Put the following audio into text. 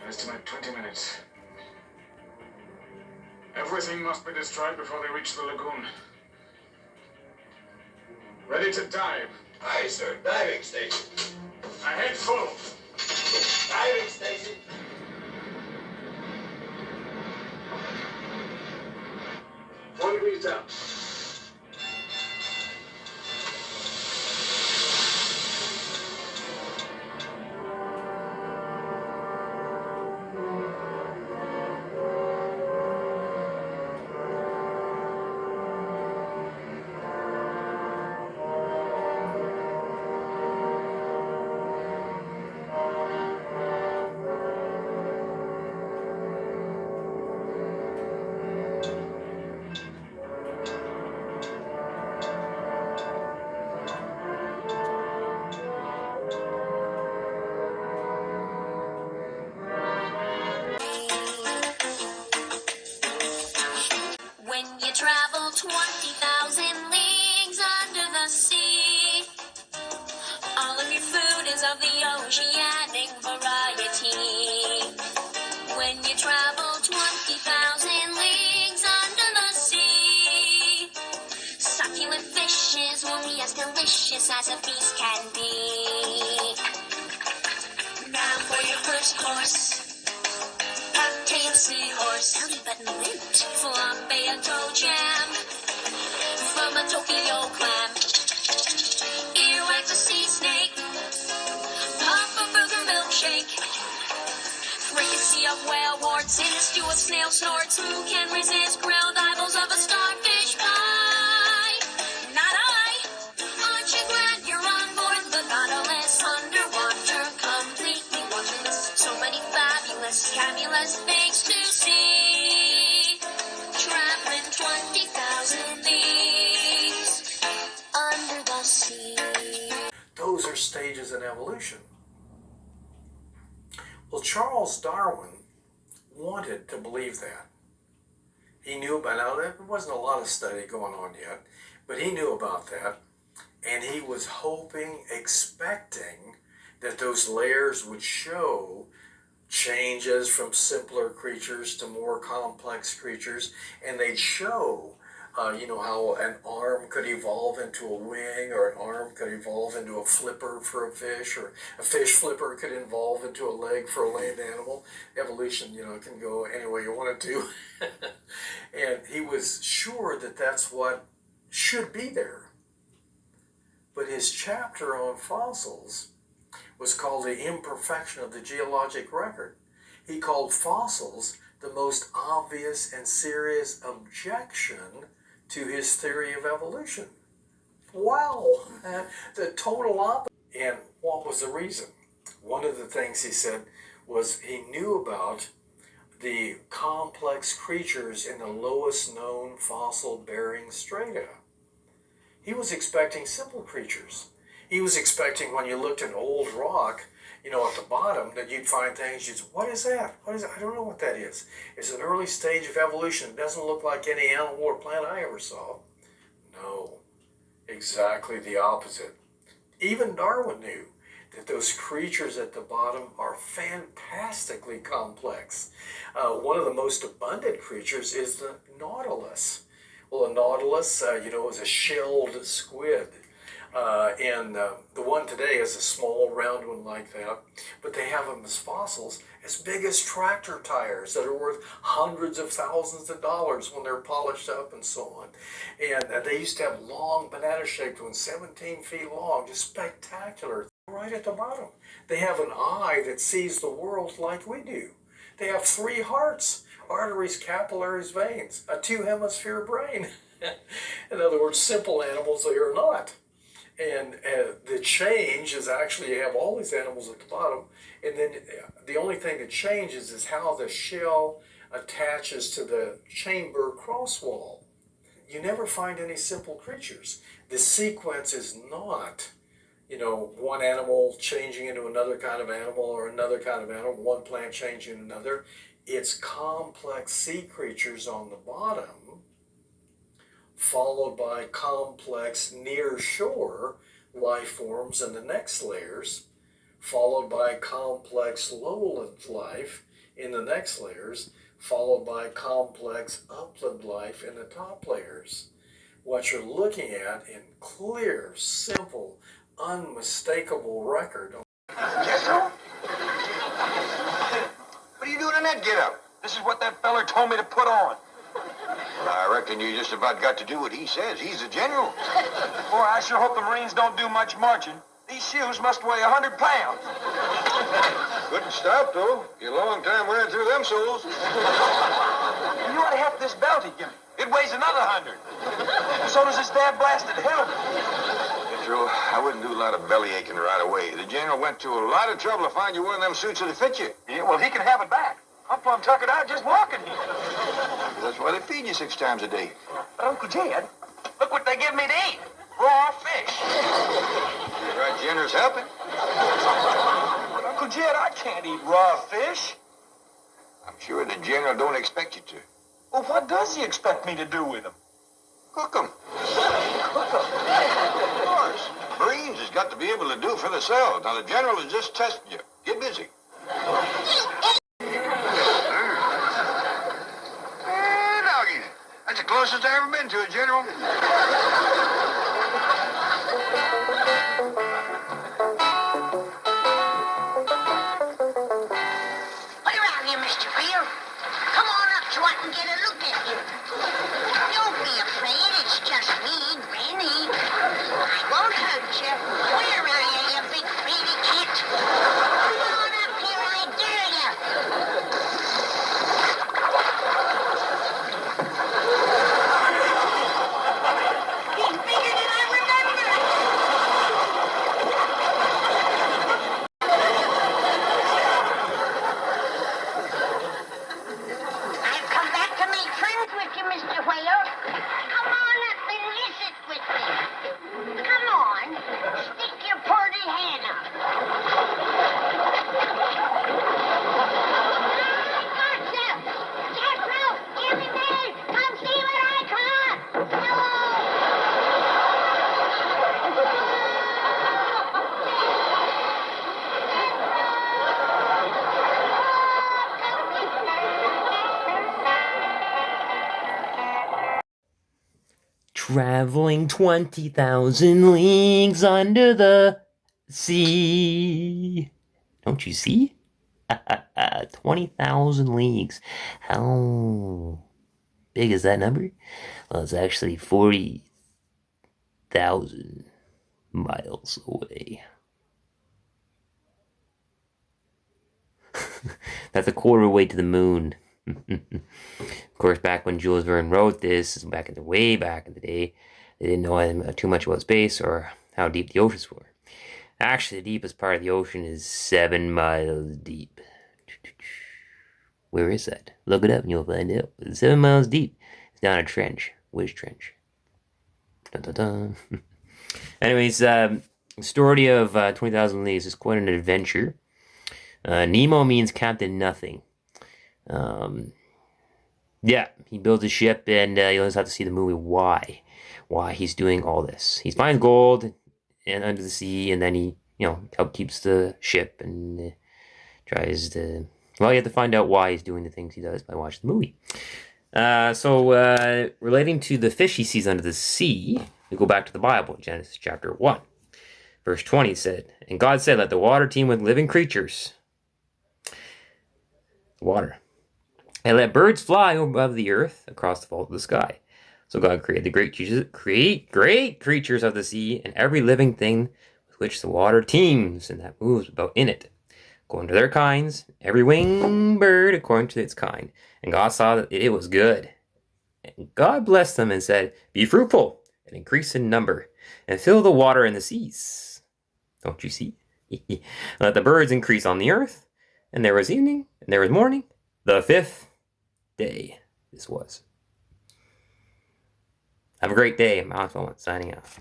Estimate 20 minutes. Everything must be destroyed before they reach the lagoon. Ready to dive. Aye, sir. Diving station. Ahead full. Diving station. 4 degrees down. When you travel 20,000 leagues under the sea, all of your food is of the oceanic variety. When you travel 20,000 leagues under the sea, succulent fishes will be as delicious as a feast can be. Now for your first course. Pate seahorse, belly button mint, flambe and toe jam, from a Tokyo clam, earwax a sea snake, papa burger milkshake, fricassee of whale warts in a stew of snail snorts. Who can resist grilled eyeballs of a starfish pie? Not I. Aren't you glad you're on board the Nautilus? Underwater, completely wondrous. So many fabulous, fabulous things to see. Traveling 20,000 leagues under the sea. Those are stages in evolution. Well, Charles Darwin wanted to believe that. He knew about, now there wasn't a lot of study going on yet, but he knew about that, and he was hoping, expecting that those layers would show changes from simpler creatures to more complex creatures, and they'd show how an arm could evolve into a wing, or an arm could evolve into a flipper for a fish, or a fish flipper could evolve into a leg for a land animal. Evolution, can go any way you want it to. And he was sure that that's what should be there. But his chapter on fossils was called The Imperfection of the Geologic Record. He called fossils the most obvious and serious objection to his theory of evolution. Wow, the total opposite. And what was the reason? One of the things he said was he knew about the complex creatures in the lowest known fossil-bearing strata. He was expecting simple creatures. He was expecting when you looked at old rock, at the bottom, that you'd find things, you'd say, what is that? What is it? I don't know what that is. It's an early stage of evolution. It doesn't look like any animal or plant I ever saw. No, exactly the opposite. Even Darwin knew that those creatures at the bottom are fantastically complex. One of the most abundant creatures is the nautilus. Well, a nautilus, is a shelled squid. And the one today is a small round one like that, but they have them as fossils as big as tractor tires that are worth hundreds of thousands of dollars when they're polished up and so on. And they used to have long banana-shaped ones, 17 feet long, just spectacular. Right at the bottom, they have an eye that sees the world like we do. They have 3 hearts, arteries, capillaries, veins, a 2-hemisphere brain. In other words, simple animals they are not. And the change is actually you have all these animals at the bottom, and then the only thing that changes is how the shell attaches to the chamber cross wall. You never find any simple creatures. The sequence is not, one animal changing into another kind of animal, or another kind of animal, one plant changing into another. It's complex sea creatures on the bottom, followed by complex near-shore life forms in the next layers, followed by complex lowland life in the next layers, followed by complex upland life in the top layers. What you're looking at in clear, simple, unmistakable record. Jethro? What are you doing in that get-up? This is what that feller told me to put on. Well, I reckon you just about got to do what he says. He's the general. Boy, I sure hope the Marines don't do much marching. These shoes must weigh 100 pounds. Couldn't stop, though. You're a long time wearing through them soles. And you ought to have this belt he give me. It weighs another 100. So does this damn blasted helmet. Jethro, I wouldn't do a lot of belly aching right away. The general went to a lot of trouble to find you one of them suits that'll fit you. Yeah, well, he can have it back. I'm plumb tuckered out just walking here. That's why they feed you 6 times a day. But Uncle Jed, look what they give me to eat. Raw fish. You're right generous helping. But Uncle Jed, I can't eat raw fish. I'm sure the general don't expect you to. Well, what does he expect me to do with them? Cook them. Of course. Marines has got to be able to do for themselves. Now, the general is just testing you. Get busy. Doggies. That's the closest I've ever been to a general. What around here, Mr. Beale? Come on up so I can get a look at you. Don't be afraid, it's just me, Granny. I won't hurt you. Where are you, you big greedy kid? Come on up here, I dare you. He's bigger than I remember. I've come back to make friends with you, Mr. Whale. Come on up and listen with me. Come on. Stick your purty hand up. Gotcha! Jethro, give me there. Come see what I caught. Traveling 20,000 leagues under the sea. Don't you see? 20,000 leagues. How big is that number? Well, it's actually 40,000 miles away. That's a quarter way to the moon. Of course, back when Jules Verne wrote this, way back in the day, they didn't know too much about space or how deep the oceans were. Actually, the deepest part of the ocean is 7 miles deep. Where is that? Look it up and you'll find out. It's 7 miles deep. It's down a trench. Which trench? Dun, dun, dun. Anyways, the story of 20,000 Leagues is quite an adventure. Nemo means Captain Nothing. Yeah, he builds a ship, and you'll just have to see the movie why he's doing all this. He finds gold and under the sea, and then he, keeps the ship and tries to. Well, you have to find out why he's doing the things he does by watching the movie. So relating to the fish he sees under the sea, we go back to the Bible, Genesis chapter 1, verse 20 said, "And God said, let the water teem with living creatures." Water. "And let birds fly above the earth across the vault of the sky." So God created the great creatures of the sea and every living thing with which the water teems and that moves about in it, according to their kinds, every winged bird according to its kind. And God saw that it was good. And God blessed them and said, "Be fruitful and increase in number and fill the water in the seas." Don't you see? "Let the birds increase on the earth." And there was evening, and there was morning, the 5th day this was. Have a great day. I'm Oswald, signing off.